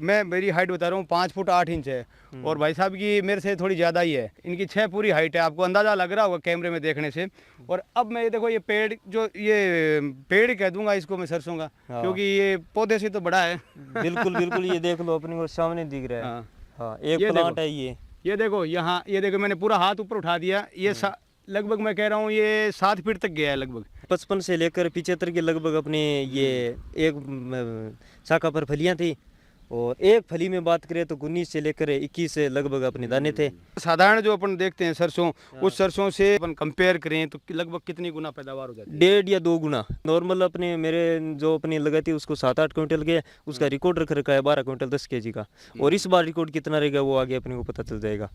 मैं मेरी हाइट बता रहा हूँ 5 फुट 8 इंच है और भाई साहब की मेरे से थोड़ी ज़्यादा ही है। इनकी 6 पूरी हाइट है, आपको अंदाज़ा लग रहा होगा कैमरे में देखने से। और अब मैं ये देखो ये पेड़ जो ये पेड़ ही कह दूंगा इसको मैं सरसों का, क्योंकि ये पौधे से तो बड़ा है। बिल्कुल बिल्कुल, ये देख लो अपने को सामने दिख रहा है। हाँ, हाँ, एक प्लांट है ये देखो यहाँ, ये देखो मैंने पूरा हाथ ऊपर उठा दिया। ये लगभग मैं कह रहा हूँ ये 7 फीट तक गया है लगभग। 55 से लेकर 75 के लगभग अपने ये एक शाखा पर फलियां थी। और एक फली में बात करें तो 19 से लेकर 21 से लगभग अपने दाने थे। साधारण जो अपन देखते हैं सरसों, उस सरसों से अपन कंपेयर करें तो लगभग कितनी गुना पैदावार हो जाती है? 1.5 या 2 गुना। नॉर्मल अपने मेरे जो अपनी लगाई थी उसको 7-8 क्विंटल के, उसका रिकॉर्ड रख रखा है 12 क्विंटल 10 kg का। और इस बार रिकॉर्ड कितना रहेगा वो आगे अपने को पता चल जाएगा।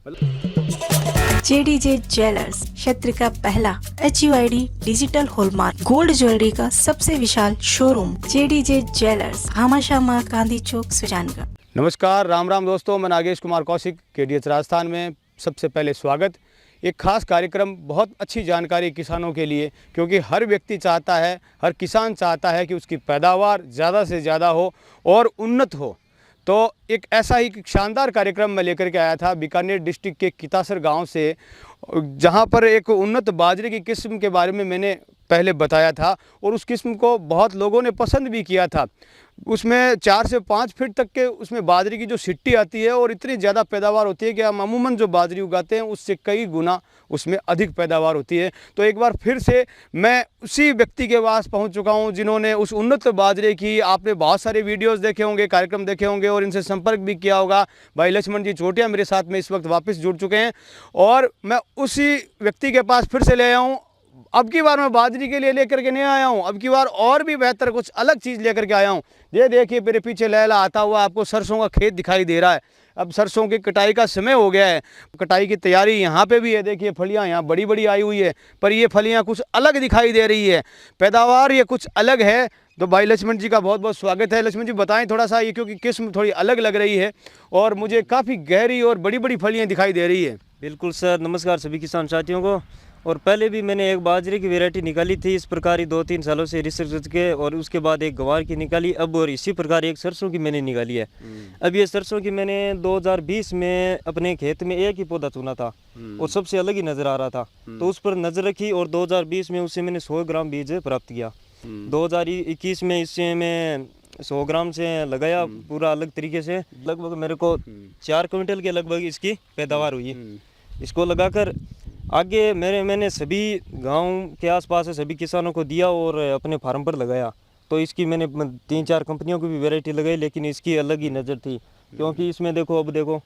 JDJ ज्वेलर्स, क्षेत्र का पहला HUID digital hallmark gold jewellery का सबसे विशाल शोरूम JDJ ज्वेलर्स, हामाशाह गांधी चौक, सुजानगढ़। नमस्कार, राम राम दोस्तों, मैं नागेश कुमार कौशिक, KDH राजस्थान में सबसे पहले स्वागत। एक खास कार्यक्रम, बहुत अच्छी जानकारी किसानों के लिए, क्योंकि हर व्यक्ति चाहता है, हर किसान चाहता है कि उसकी पैदावार ज़्यादा से ज़्यादा हो और उन्नत हो। तो एक ऐसा ही शानदार कार्यक्रम मैं लेकर के आया था बीकानेर डिस्ट्रिक्ट के कितासर गांव से, जहां पर एक उन्नत बाजरे की किस्म के बारे में मैंने पहले बताया था और उस किस्म को बहुत लोगों ने पसंद भी किया था। उसमें 4 से 5 फीट तक के उसमें बाजरे की जो सिट्टी आती है और इतनी ज़्यादा पैदावार होती है कि हम अमूमन जो बाजरी उगाते हैं उससे कई गुना उसमें अधिक पैदावार होती है। तो एक बार फिर से मैं उसी व्यक्ति के पास पहुंच चुका हूं जिन्होंने उस उन्नत बाजरे की, आपने बहुत सारे वीडियोस देखे होंगे, कार्यक्रम देखे होंगे और इनसे संपर्क भी किया होगा। भाई लक्ष्मण जी चोटिया मेरे साथ में इस वक्त वापस जुड़ चुके हैं और मैं उसी व्यक्ति के पास फिर से ले आया हूँ। अब की बार मैं बाजरी के लिए लेकर के नहीं आया हूँ, अब की बार और भी बेहतर कुछ अलग चीज़ लेकर के आया हूँ। ये देखिए मेरे पीछे लैला आता हुआ आपको सरसों का खेत दिखाई दे रहा है। अब सरसों की कटाई का समय हो गया है, कटाई की तैयारी यहाँ पे भी है। देखिए फलियाँ यहाँ बड़ी बड़ी आई हुई है, पर ये फलियाँ कुछ अलग दिखाई दे रही है, पैदावार ये कुछ अलग है। तो भाई लक्ष्मण जी का बहुत बहुत स्वागत है। लक्ष्मण जी बताएं थोड़ा सा, ये क्योंकि किस्म थोड़ी अलग लग रही है और मुझे काफ़ी गहरी और बड़ी बड़ी फलियाँ दिखाई दे रही है। बिल्कुल सर, नमस्कार सभी किसान साथियों को। और पहले भी मैंने एक बाजरे की वैरायटी निकाली थी इस प्रकार ही 2-3 सालों से रिसर्च के, और उसके बाद एक गवार की निकाली, अब और इसी प्रकार एक सरसों की मैंने निकाली है। अब ये सरसों की मैंने 2020 में अपने खेत में एक ही पौधा चुना था और सबसे अलग ही नज़र आ रहा था, तो उस पर नज़र रखी और 2020 में उससे मैंने 100 ग्राम बीज प्राप्त किया। 2021 में इससे मैं 100 ग्राम से लगाया पूरा अलग तरीके से। लगभग मेरे को 4 क्विंटल के लगभग इसकी पैदावार हुई। इसको लगाकर आगे मैंने सभी गांव के आसपास से सभी किसानों को दिया और अपने फार्म पर लगाया। तो इसकी मैंने 3-4 कंपनियों की भी वैरायटी लगाई, लेकिन इसकी अलग ही नज़र थी, क्योंकि इसमें देखो, अब देखो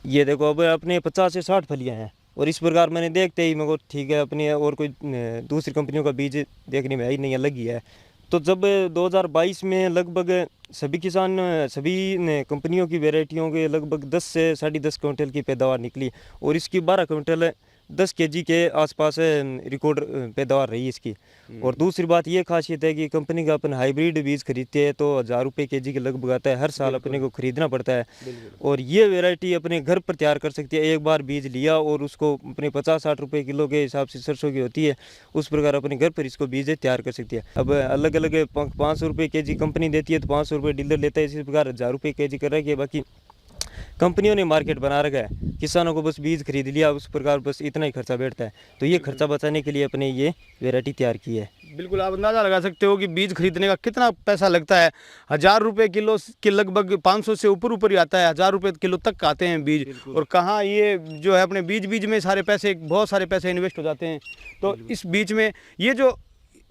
ये देखो, अब अपने 50 से 60 फलियां हैं। और इस प्रकार मैंने देखते ही मेरे को ठीक है, अपनी और कोई दूसरी कंपनियों का बीज देखने में आई नहीं, अलग ही है। तो जब 2022 में लगभग सभी किसान, सभी कंपनियों की वैरायटियों के लगभग 10 से 10.5 क्विंटल की पैदावार निकली और इसकी 12 क्विंटल 10 kg के आसपास रिकॉर्ड पैदावार रही इसकी। और दूसरी बात ये खासियत है कि कंपनी का अपन हाइब्रिड बीज खरीदते हैं तो 1000 रुपये kg के लगभग आता है, हर साल अपने को खरीदना पड़ता है। और ये वैरायटी अपने घर पर तैयार कर सकती है, एक बार बीज लिया और उसको अपने 50-60 रुपये किलो के हिसाब से सरसों की होती है, उस प्रकार अपने घर पर इसको बीज तैयार कर सकती है। अब अलग अलग 500 रुपये kg कंपनी देती है तो 500 रुपये डीलर लेता है, इसी प्रकार 1000 रुपये kg कर रहा है। बाकी कंपनियों ने मार्केट बना रखा है, किसानों को बस बीज खरीद लिया, उस प्रकार बस इतना ही खर्चा बैठता है। तो ये खर्चा बचाने के लिए अपने ये वैरायटी तैयार की है। बिल्कुल, आप अंदाज़ा लगा सकते हो कि बीज खरीदने का कितना पैसा लगता है। 1000 रुपये किलो के लगभग 500 से ऊपर ही आता है, 1000 रुपये किलो तक आते हैं बीज। और कहाँ ये जो है अपने बीज में सारे पैसे, बहुत सारे पैसे इन्वेस्ट हो जाते हैं। तो इस बीच में ये जो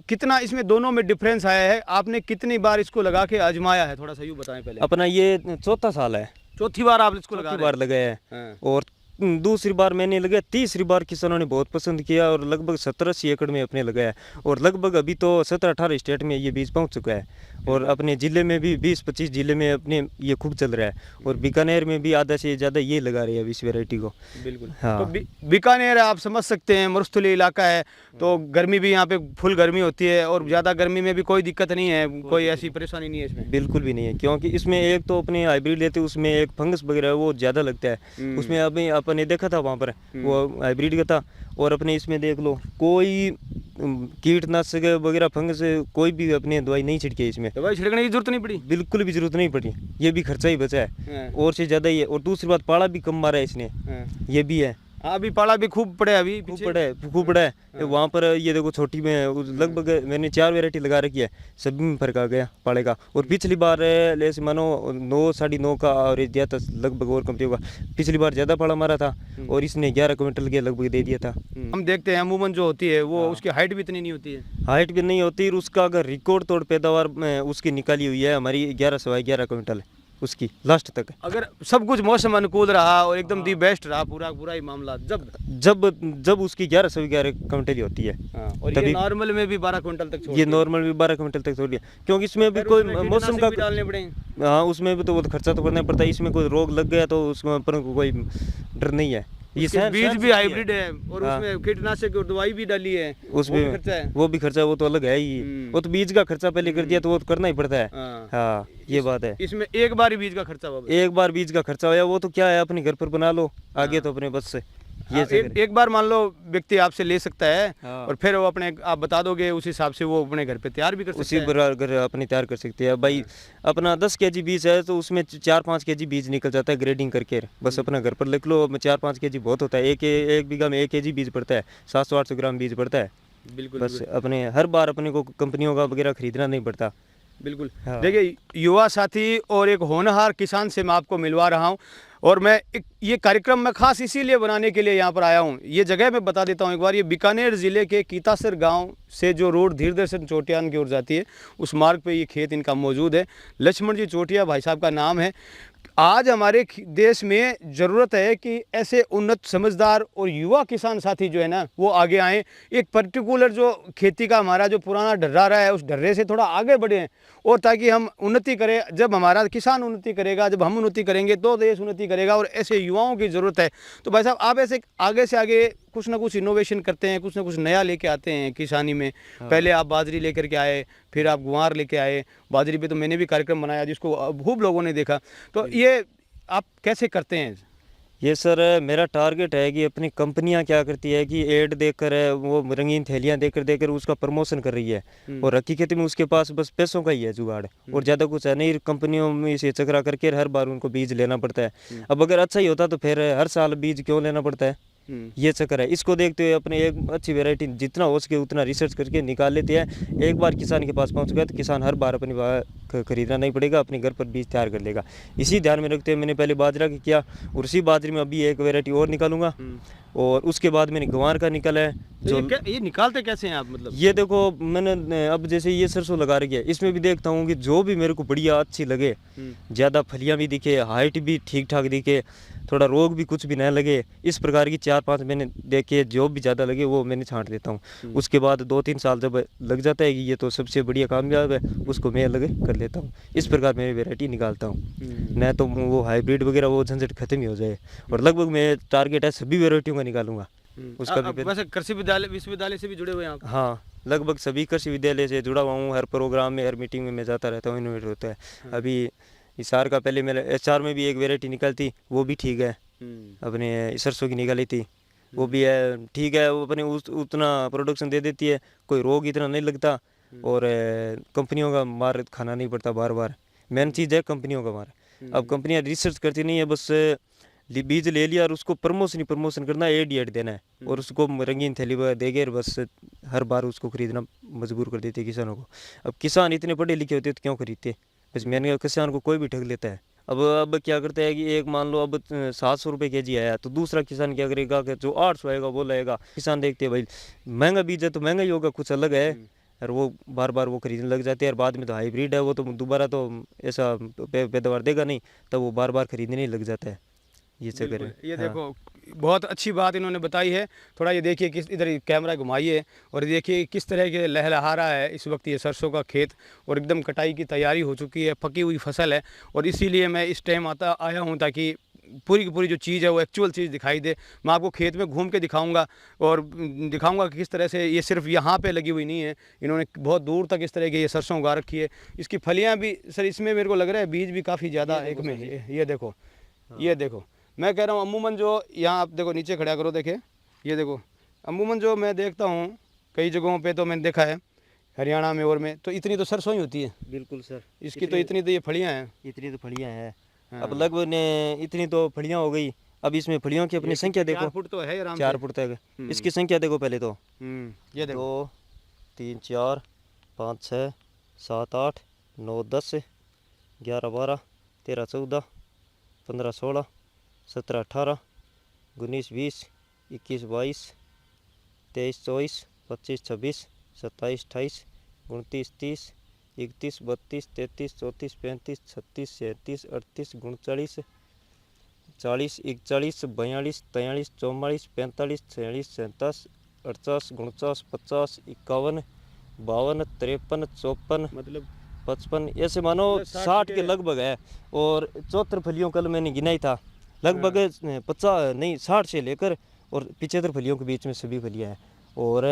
कितना इसमें दोनों में डिफरेंस आया है, आपने कितनी बार इसको लगा के आजमाया है, थोड़ा सा यूँ बताएं पहले। अपना ये 4था साल है, चौथी बार आप इसको लगाया है। और दूसरी बार मैंने लगाया, तीसरी बार किसानों ने बहुत पसंद किया और लगभग 17-80 एकड़ में अपने लगाया। और लगभग अभी तो 17-18 स्टेट में ये बीज पहुंच चुका है और अपने ज़िले में भी 20-25 ज़िले में अपने ये खूब चल रहा है। और बीकानेर में भी आधा से ज़्यादा ये लगा रहे हैं इस वैरायटी को। बिल्कुल, हाँ। तो बीकानेर आप समझ सकते हैं मरुस्थलीय इलाका है, तो गर्मी भी यहाँ पे फुल गर्मी होती है और ज़्यादा गर्मी में भी कोई दिक्कत नहीं है, कोई ऐसी परेशानी नहीं है इसमें। बिल्कुल भी नहीं है, क्योंकि इसमें एक तो अपने हाइब्रिड लेते हैं उसमें एक फंगस वगैरह वो ज़्यादा लगता है। उसमें अभी अपन अपन ने देखा था वहाँ पर, वो हाइब्रिड का था। और अपने इसमें देख लो, कोई कीटनाशक वगैरह फंगस कोई भी अपने दवाई नहीं छिड़की इसमें, दवाई छिड़कने की जरूरत नहीं पड़ी, बिल्कुल भी जरूरत नहीं पड़ी। ये भी खर्चा ही बचा है और से ज़्यादा ही है। और दूसरी बात, पाला भी कम मारा है इसने, ये भी है। हाँ, अभी पाला भी खूब पड़ा है, अभी खूब पड़ा है वहाँ पर। ये देखो छोटी में लगभग मैंने 4 वैरायटी लगा रखी है, सभी में फर्क आ गया पाले का। और पिछली बार जैसे मानो 9 साढ़े 9 का एवरेज दिया था लगभग और कंपनियों का। पिछली बार ज़्यादा पाला मारा था और इसने 11 क्विंटल के लगभग दे दिया था। हम देखते हैं अमूमन जो होती है वो उसकी हाइट भी इतनी नहीं होती है, हाइट भी नहीं होती। और उसका अगर रिकॉर्ड तोड़ पैदावार उसकी निकाली हुई है हमारी 11 क्विंटल उसकी लास्ट तक। अगर सब कुछ मौसम अनुकूल रहा और एकदम दी बेस्ट रहा पूरा ही मामला, जब उसकी 11 क्विंटल ही होती है। और ये नॉर्मल में भी 12 क्विंटल तक छोड़, ये नॉर्मल भी 12 क्विंटल तक छोड़ दिया, क्योंकि इसमें भी कोई मौसम का डालने पड़ेंगे। हाँ, उसमें भी तो वो खर्चा तो करना पड़ता है। इसमें कोई रोग लग गया तो उसमें अपन को कोई डर नहीं है। ये बीज भी हाइब्रिड है और उसमें कीटनाशक और दवाई भी डाली है, उसमें वो भी खर्चा, वो तो अलग है ही। वो तो बीज का खर्चा पहले कर दिया तो वो तो करना ही पड़ता है। हाँ, ये बात है। इसमें एक बार ही बीज का खर्चा हुआ, एक बार बीज का खर्चा हुआ, वो तो क्या है अपने घर पर बना लो, आगे तो अपने बस से ये एक बार मान लो व्यक्ति आपसे ले सकता है और फिर वो अपने आप बता दोगे, उस हिसाब से वो अपने घर पे तैयार भी कर सकते हैं। उसी घर अपने तैयार कर सकते हैं भाई। अपना 10 kg बीज है तो उसमें 4-5 kg बीज निकल जाता है ग्रेडिंग करके। बस अपना घर पर लिख लो, 4-5 kg बहुत होता है। एक बीघा में 1 kg बीज पड़ता है, 700-800 ग्राम बीज पड़ता है। बिल्कुल, बस अपने हर बार अपने को कंपनियों का वगैरह खरीदना नहीं पड़ता। बिल्कुल। देखिए युवा साथी और एक होनहार किसान से मैं आपको मिलवा रहा हूँ और मैं ये कार्यक्रम मैं खास इसीलिए बनाने के लिए यहाँ पर आया हूँ। ये जगह मैं बता देता हूँ एक बार, ये बीकानेर ज़िले के कीतासर गांव से जो रोड धीर दर्शन चोटियान की ओर जाती है, उस मार्ग पे ये खेत इनका मौजूद है। लक्ष्मण जी चोटिया भाई साहब का नाम है। आज हमारे देश में ज़रूरत है कि ऐसे उन्नत समझदार और युवा किसान साथी जो है ना वो आगे आएँ। एक पर्टिकुलर जो खेती का हमारा जो पुराना ढर्रा रहा है उस ढर्रे से थोड़ा आगे बढ़ें और ताकि हम उन्नति करें। जब हमारा किसान उन्नति करेगा, जब हम उन्नति करेंगे तो देश उन्नति करेगा और ऐसे युवाओं की ज़रूरत है। तो भाई साहब आप ऐसे आगे से आगे कुछ ना कुछ इनोवेशन करते हैं, कुछ ना कुछ नया लेके आते हैं किसानी में। पहले आप बाजरी लेकर के आए, फिर आप गुआर लेके आए। बाजरी पे तो मैंने भी कार्यक्रम बनाया जिसको खूब लोगों ने देखा। तो ये आप कैसे करते हैं? ये सर मेरा टारगेट है कि अपनी कंपनियां क्या करती है कि एड देकर वो रंगीन थैलियां देकर उसका प्रमोशन कर रही है और हकीकत में उसके पास बस पैसों का ही है जुगाड़ और ज़्यादा कुछ है नहीं। कंपनियों में इसे चकरा करके हर बार उनको बीज लेना पड़ता है। अब अगर अच्छा ही होता तो फिर हर साल बीज क्यों लेना पड़ता है, ये चक्कर है। इसको देखते हुए अपने एक अच्छी वैरायटी जितना हो सके उतना रिसर्च करके निकाल लेते हैं। एक बार किसान के पास पहुंच गया तो किसान हर बार अपनी खरीदना नहीं पड़ेगा, अपने घर पर बीज तैयार कर लेगा। इसी ध्यान में रखते हुए मैंने पहले बाजरा का किया और उसी बाजरे में अभी एक वैरायटी और निकालूंगा और उसके बाद मैंने गंवार का निकाला है। जो ये निकालते कैसे हैं आप? मतलब ये देखो मैंने अब जैसे ये सरसों लगा रखी है, इसमें भी देखता हूँ कि जो भी मेरे को बढ़िया अच्छी लगे, ज़्यादा फलियाँ भी दिखे, हाइट भी ठीक ठाक दिखे, थोड़ा रोग भी कुछ भी न लगे, इस प्रकार की 4-5 मैंने देखे, जो भी ज़्यादा लगे वो मैंने छांट देता हूँ। उसके बाद 2-3 साल जब लग जाता है कि ये तो सबसे बढ़िया कामयाब है, उसको मैं अलग कर लेता हूँ। इस प्रकार मेरी वैरायटी निकालता हूँ, न तो वो हाइब्रिड वगैरह वो झंझट खत्म ही हो जाए। और लगभग मैं टारगेट है सभी वैरायटियों का निकालूंगा। उसका भी वैसे कृषि विश्वविद्यालय से भी जुड़े हुए हैं आप? हाँ, लगभग सभी कृषि विद्यालय से जुड़ा हुआ हूँ। हर प्रोग्राम में, हर मीटिंग में मैं जाता रहता हूँ, इनोवेट होता है। अभी हिसार का पहले मेरे HR में भी एक वैरायटी निकलती, वो भी ठीक है। अपने सरसों की निकाली थी, वो भी है ठीक है। वो अपने उतना प्रोडक्शन दे देती है, कोई रोग इतना नहीं लगता और कंपनियों का मार खाना नहीं पड़ता बार बार। मेन चीज़ है कंपनियों का मार। अब कंपनियां रिसर्च करती नहीं है, बस बीज ले लिया और उसको प्रमोशन करना है, एड देना है और उसको रंगीन थैली देके बस हर बार उसको खरीदना मजबूर कर देते किसानों को। अब किसान इतने पढ़े लिखे होते तो क्यों खरीदते? बस मैंने किसान को कोई भी ठग लेता है। अब क्या करता है कि एक मान लो अब 700 रुपये kg आया तो दूसरा किसान क्या करेगा कि जो 800 आएगा वो लाएगा। किसान देखते हैं भाई महंगा बीज है तो महंगा ही होगा, कुछ अलग है, और वो बार बार वो खरीदने लग जाते हैं। और बाद में तो हाइब्रिड है, वो तो दोबारा तो ऐसा पैदावार देगा नहीं, तब वो बार बार खरीदने नहीं लग जाता है। ये चक्कर है। ये देखो बहुत अच्छी बात इन्होंने बताई है। थोड़ा ये देखिए किस इधर कैमरा घुमाइए और देखिए किस तरह के लहलहा रहा है इस वक्त ये सरसों का खेत और एकदम कटाई की तैयारी हो चुकी है, पकी हुई फसल है। और इसीलिए मैं इस टाइम आया हूँ ताकि पूरी की पूरी जो चीज़ है वो एक्चुअल चीज़ दिखाई दे। मैं आपको खेत में घूम के दिखाऊंगा और दिखाऊंगा कि किस तरह से ये सिर्फ यहाँ पे लगी हुई नहीं है, इन्होंने बहुत दूर तक इस तरह की ये सरसों उगा रखी है। इसकी फलियाँ भी सर इसमें मेरे को लग रहा है बीज भी काफ़ी ज़्यादा एक में। ये देखो मैं कह रहा हूँ अमूमन जो यहाँ आप देखो नीचे खड़ा करो, देखे ये देखो, अमूमन जो मैं देखता हूँ कई जगहों पे तो मैंने देखा है हरियाणा में और में, तो इतनी तो सरसों ही होती है। बिल्कुल सर, इसकी तो इतनी तो ये फलियाँ हैं। इतनी तो फलियाँ हैं। हाँ। अब लगभग ने इतनी तो फलियाँ हो गई। अब इसमें फलियों की अपनी संख्या देखो, 4 फुट तो है आराम से। 4 फुट तक। इसकी संख्या देखो पहले तो, ये देखो 2 3 4 5 6 7 8 9 10 11 12 13 14 15 16 17 18 19 20 21 22 23 24 25 26 27 28 29 30 31 32 33 34 35 36 37 38 39 40 41 42 43 44 45 46 47 48 49 50 51 52 53 54 मतलब 55, ऐसे मानो मतलब 60 के लगभग है। और 74 फलियों कल मैंने गिना ही था, लगभग 50 नहीं 60 से लेकर और 75 फलियों के बीच में सभी फलियाँ हैं। और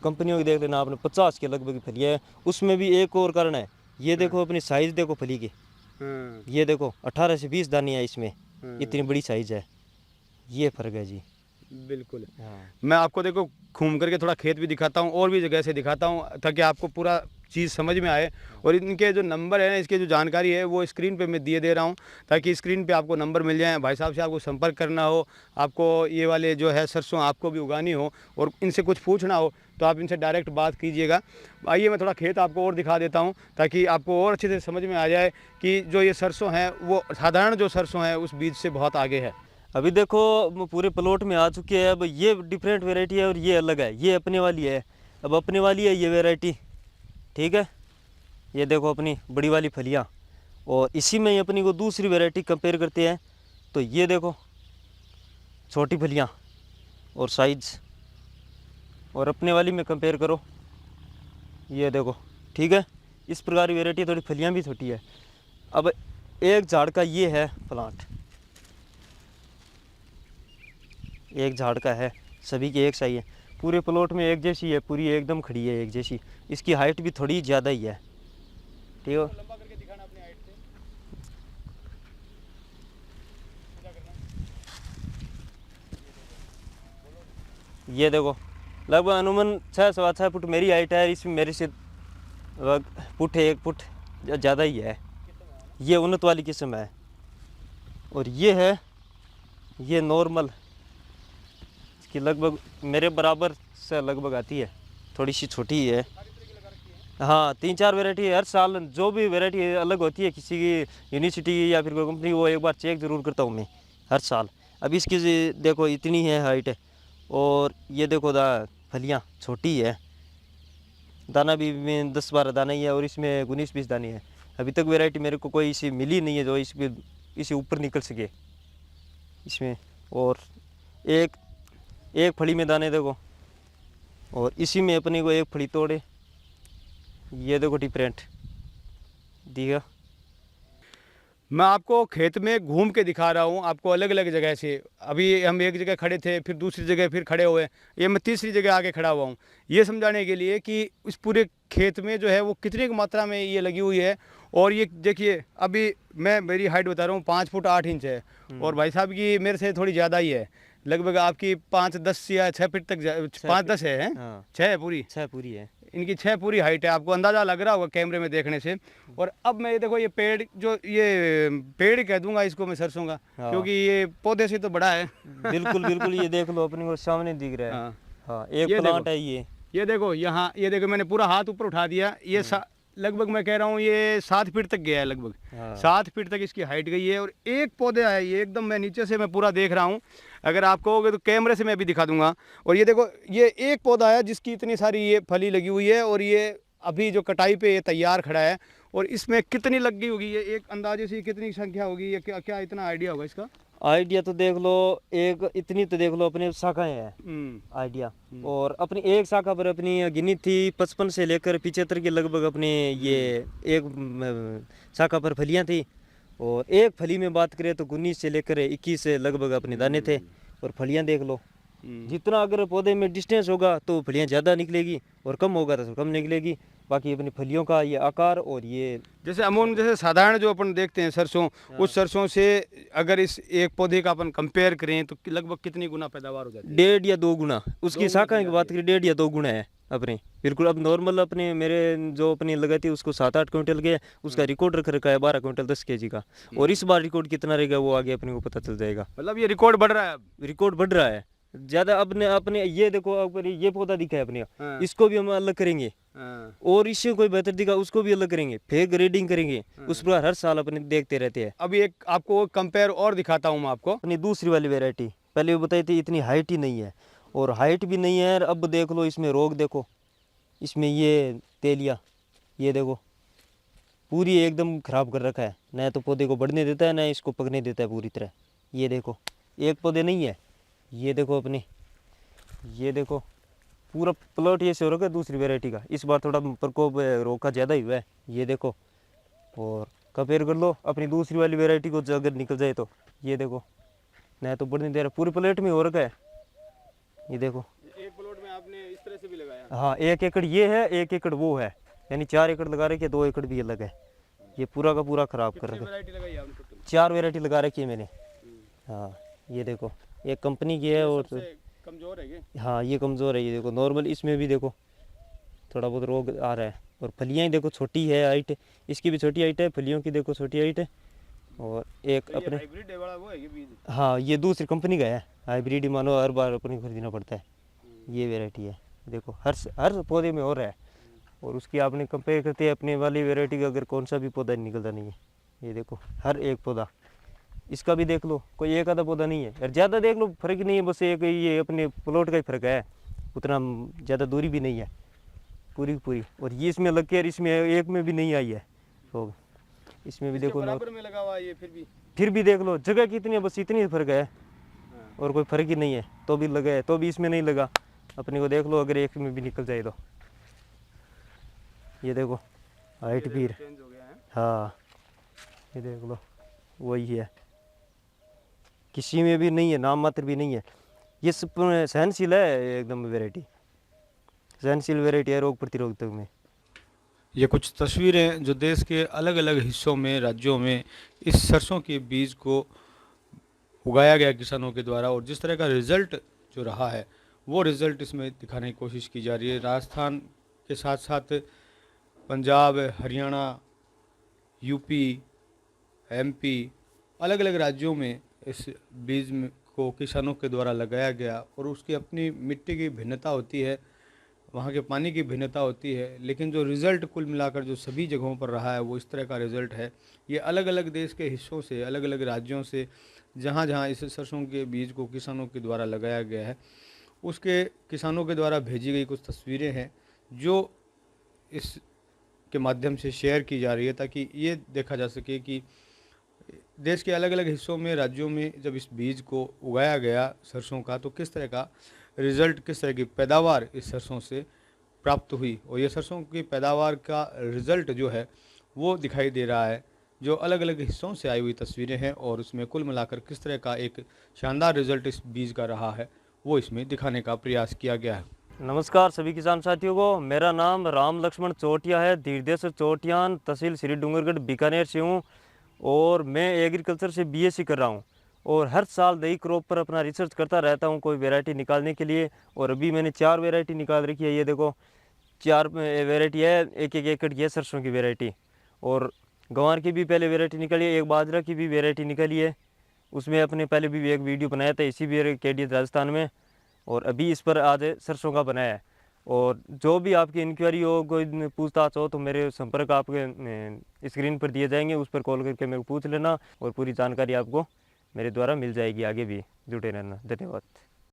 कंपनियों की देख लेना आपने 50 के लगभग फलियाँ हैं। उसमें भी एक और कारण है, ये देखो अपनी साइज़ देखो फली की, ये देखो 18 से 20 दाने हैं इसमें, इतनी बड़ी साइज़ है, ये फ़र्क है जी। बिल्कुल। हाँ। मैं आपको देखो घूम करके थोड़ा खेत भी दिखाता हूँ और भी जगह से दिखाता हूँ ताकि आपको पूरा चीज़ समझ में आए। और इनके जो नंबर है ना, इसके जो जानकारी है वो स्क्रीन पे मैं दिए दे रहा हूँ ताकि स्क्रीन पे आपको नंबर मिल जाए। भाई साहब से आपको संपर्क करना हो, आपको ये वाले जो है सरसों आपको भी उगानी हो और इनसे कुछ पूछना हो तो आप इनसे डायरेक्ट बात कीजिएगा। आइए मैं थोड़ा खेत आपको और दिखा देता हूँ ताकि आपको और अच्छे से समझ में आ जाए कि जो ये सरसों है वो साधारण जो सरसों है उस बीज से बहुत आगे है। अभी देखो पूरे प्लॉट में आ चुके हैं। अब ये डिफरेंट वैरायटी है और ये अलग है, ये अपने वाली है। अब अपने वाली है ये वैरायटी, ठीक है। ये देखो अपनी बड़ी वाली फलियाँ, और इसी में ही अपनी को दूसरी वैरायटी कंपेयर करते हैं तो ये देखो छोटी फलियाँ और साइज, और अपने वाली में कंपेयर करो, ये देखो, ठीक है। इस प्रकार की वैरायटी, थोड़ी फलियाँ भी छोटी है। अब एक झाड़ का ये है प्लांट, एक झाड़ का है, सभी की एक सही है, पूरे प्लॉट में एक जैसी है, पूरी एकदम खड़ी है एक जैसी। इसकी हाइट भी थोड़ी ज़्यादा ही है, ठीक है। लंबा करके दिखाना अपनी हाइट से। ये देखो लगभग अनुमान 6 सवा 6 फुट मेरी हाइट है, इसमें मेरे से फुट 1 फुट ज़्यादा ही है। ये उन्नत वाली किस्म है। और ये है, ये नॉर्मल, इसकी लगभग मेरे बराबर से लगभग आती है, थोड़ी सी छोटी ही है। हाँ 3-4 वैरायटी है। हर साल जो भी वैरायटी अलग होती है, किसी की यूनिवर्सिटी या फिर कोई कंपनी, वो एक बार चेक ज़रूर करता हूँ मैं हर साल। अब इसकी देखो इतनी है हाइट है, और ये देखो फलियाँ छोटी है, दाना भी 10-12 दाना ही है, और इसमें 19-20 दाने हैं। अभी तक वैरायटी मेरे को कोई इसी मिली नहीं है जो इसे ऊपर निकल सके इसमें। और एक फली में दाने देखो, और इसी में अपनी को एक फली तोड़े, ये देखो डिफरेंट दिया। मैं आपको खेत में घूम के दिखा रहा हूँ आपको अलग अलग जगह से। अभी हम एक जगह खड़े थे, फिर दूसरी जगह फिर खड़े हुए, ये मैं तीसरी जगह आके खड़ा हुआ हूँ, ये समझाने के लिए कि इस पूरे खेत में जो है वो कितनी मात्रा में ये लगी हुई है। और ये देखिए, अभी मैं मेरी हाइट बता रहा हूँ 5 फुट 8 इंच है, और भाई साहब की मेरे से थोड़ी ज़्यादा ही है, लगभग आपकी 5-10 या 6 फीट तक 5-10 है। हाँ 6 है पूरी, 6 पूरी है इनकी 6 पूरी हाइट है, आपको अंदाज़ा लग रहा होगा कैमरे में देखने से। और अब मैं ये देखो, ये पेड़ जो ये पेड़ कह दूंगा इसको मैं सरसों का, हाँ। क्योंकि ये पौधे से तो बड़ा है। बिल्कुल बिल्कुल, ये देख लो अपने को सामने दिख रहा है। हाँ। हाँ एक ये प्लांट देखो। है ये देखो यहाँ, ये देखो मैंने पूरा हाथ ऊपर उठा दिया, ये लगभग मैं कह रहा हूँ ये 7 फीट तक गया है, लगभग हाँ। 7 फीट तक इसकी हाइट गई है। और एक पौधा है ये एकदम, मैं नीचे से मैं पूरा देख रहा हूँ, अगर आप कहोगे तो कैमरे से मैं भी दिखा दूंगा। और ये देखो, ये एक पौधा है जिसकी इतनी सारी ये फली लगी हुई है, और ये अभी जो कटाई पे ये तैयार खड़ा है। और इसमें कितनी लग गई होगी, ये एक अंदाजे से कितनी संख्या होगी, ये क्या इतना आइडिया होगा इसका? आइडिया तो देख लो, एक इतनी तो देख लो अपने शाखाएं हैं आइडिया। और अपनी एक शाखा पर अपनी गिनी थी 55 से लेकर 75 के लगभग अपने ये एक शाखा पर फलियां थी। और एक फली में बात करें तो 19 से लेकर 21 से लगभग अपने दाने थे। और फलियां देख लो, जितना अगर पौधे में डिस्टेंस होगा तो फलियां ज़्यादा निकलेगी, और कम होगा तो कम निकलेगी। बाकी अपनी फलियों का ये आकार और ये जैसे अमूमन जैसे साधारण जो अपन देखते हैं सरसों, उस सरसों से अगर इस एक पौधे का अपन कंपेयर करें तो लगभग कितनी गुना पैदावार हो जाती है? 1.5 या 2 गुना। उसकी शाखा की बात करें 1.5 या 2 गुना है अपने, बिल्कुल। अब नॉर्मल अपने मेरे जो अपनी लगाती है उसको 7-8 क्विंटल के, उसका रिकॉर्ड रख रखा है 12 क्विंटल 10 kg का। और इस बार रिकॉर्ड कितना रहेगा वो आगे अपने को पता चल जाएगा। मतलब ये रिकॉर्ड बढ़ रहा है अब। रिकॉर्ड बढ़ रहा है ज़्यादा। अपने अपने ये देखो, अगर ये पौधा दिखा है अपने, हाँ। इसको भी हम अलग करेंगे हाँ। और इससे कोई बेहतर दिखा उसको भी अलग करेंगे, फिर ग्रेडिंग करेंगे। उस पर हर साल अपने देखते रहते हैं। अभी एक आपको कंपेयर और दिखाता हूँ मैं आपको। अपनी दूसरी वाली वैरायटी पहले भी बताई थी, इतनी हाइट ही नहीं है और हाइट भी नहीं है। अब देख लो इसमें रोग देखो, इसमें ये तेलिया ये देखो पूरी एकदम ख़राब कर रखा है। न तो पौधे को बढ़ने देता है, न इसको पकने देता है पूरी तरह। ये देखो एक पौधे नहीं है, ये देखो अपनी, ये देखो पूरा प्लॉट ये से हो रखा है दूसरी वैरायटी का। इस बार थोड़ा प्रकोप रोग का ज़्यादा ही हुआ है, ये देखो। और कंपेयर कर लो अपनी दूसरी वाली वैरायटी को, अगर निकल जाए तो ये देखो, न तो बढ़ने दे रहा, पूरे प्लेट में हो रखा है। ये देखो एक प्लॉट में आपने इस तरह से भी लगाया? हाँ, 1 एकड़ ये है, 1 एकड़ वो है, यानी 4 एकड़ लगा रखे, 2 एकड़ भी अलग है। ये पूरा का पूरा खराब कर रखा है। वैरायटी लगाई आपने टोटल? 4 वैरायटी लगा रखी है मैंने। हाँ ये देखो, एक कंपनी की है और कमजोर है ये? हाँ ये कमज़ोर है। ये देखो नॉर्मल, इसमें भी देखो थोड़ा बहुत रोग आ रहा है। और फलियाँ ही देखो छोटी है हाइट, इसकी भी छोटी हाइट है, फलियों की देखो छोटी हाइट है। और एक तो अपने हाइब्रिड है वाला वो है ये बीज? हाँ ये दूसरी कंपनी का है, हाइब्रिड ही मानो, हर बार अपनी खरीदना पड़ता है। ये वैरायटी है देखो, हर पौधे में हो रहा है। और उसकी आपने कंपेयर करते हैं अपने वाली वैरायटी का, अगर कौन सा भी पौधा निकलता नहीं है। ये देखो हर एक पौधा, इसका भी देख लो, कोई एक आधा पौधा नहीं है। और ज़्यादा देख लो फर्क नहीं है, बस एक ये अपने प्लॉट का ही फर्क है, उतना ज़्यादा दूरी भी नहीं है पूरी की पूरी। और ये इसमें लग के, इसमें एक में भी नहीं आई है तो इसमें भी देखो बराबर में लगा हुआ है ये, फिर भी देख लो जगह कितनी है, बस इतनी फर्क है और कोई फर्क ही नहीं है। तो भी लगा है, तो भी इसमें नहीं लगा। अपने को देख लो अगर एक में भी निकल जाए तो। ये देखो हाइट भी चेंज हो गया है। हाँ ये देख लो वही है, किसी में भी नहीं है, नाम मात्र भी नहीं है। ये सब सहनशील है एकदम, वैरायटी सहनशील वैरायटी है रोग प्रतिरोधक में। ये कुछ तस्वीरें जो देश के अलग अलग हिस्सों में, राज्यों में इस सरसों के बीज को उगाया गया किसानों के द्वारा, और जिस तरह का रिज़ल्ट जो रहा है वो रिज़ल्ट इसमें दिखाने की कोशिश की जा रही है। राजस्थान के साथ साथ पंजाब, हरियाणा, यूपी, एमपी, अलग अलग राज्यों में इस बीज को किसानों के द्वारा लगाया गया। और उसकी अपनी मिट्टी की भिन्नता होती है, वहाँ के पानी की भिन्नता होती है, लेकिन जो रिज़ल्ट कुल मिलाकर जो सभी जगहों पर रहा है वो इस तरह का रिज़ल्ट है। ये अलग अलग देश के हिस्सों से, अलग अलग राज्यों से, जहाँ जहाँ इस सरसों के बीज को किसानों के द्वारा लगाया गया है, उसके किसानों के द्वारा भेजी गई कुछ तस्वीरें हैं जो इस के माध्यम से शेयर की जा रही है, ताकि ये देखा जा सके कि देश के अलग अलग हिस्सों में, राज्यों में जब इस बीज को उगाया गया सरसों का, तो किस तरह का रिज़ल्ट, किस तरह की पैदावार इस सरसों से प्राप्त हुई। और ये सरसों की पैदावार का रिज़ल्ट जो है वो दिखाई दे रहा है, जो अलग अलग हिस्सों से आई हुई तस्वीरें हैं, और उसमें कुल मिलाकर किस तरह का एक शानदार रिज़ल्ट इस बीज का रहा है वो इसमें दिखाने का प्रयास किया गया है। नमस्कार सभी किसान साथियों को, मेरा नाम राम लक्ष्मण चौटिया है, धीरदेश्वर चौटियान, तहसील श्री डूंगरगढ़, बीकानेर से हूँ। और मैं एग्रीकल्चर से बीएससी कर रहा हूँ और हर साल नई क्रॉप पर अपना रिसर्च करता रहता हूँ कोई वैरायटी निकालने के लिए। और अभी मैंने 4 वैरायटी निकाल रखी है। ये देखो 4 वैरायटी है, 1-1 एकड़ की है सरसों की वैरायटी। और गंवार की भी पहले वैरायटी निकली है, एक बाजरा की भी वैरायटी निकली है। उसमें अपने पहले भी एक वीडियो बनाया था इसी भी केडीएच राजस्थान में, और अभी इस पर आज सरसों का बनाया है। और जो भी आपकी इंक्वायरी हो, कोई पूछताछ हो, तो मेरे संपर्क आपके स्क्रीन पर दिए जाएंगे, उस पर कॉल करके मेरे को पूछ लेना और पूरी जानकारी आपको मेरे द्वारा मिल जाएगी। आगे भी जुटे रहना। धन्यवाद।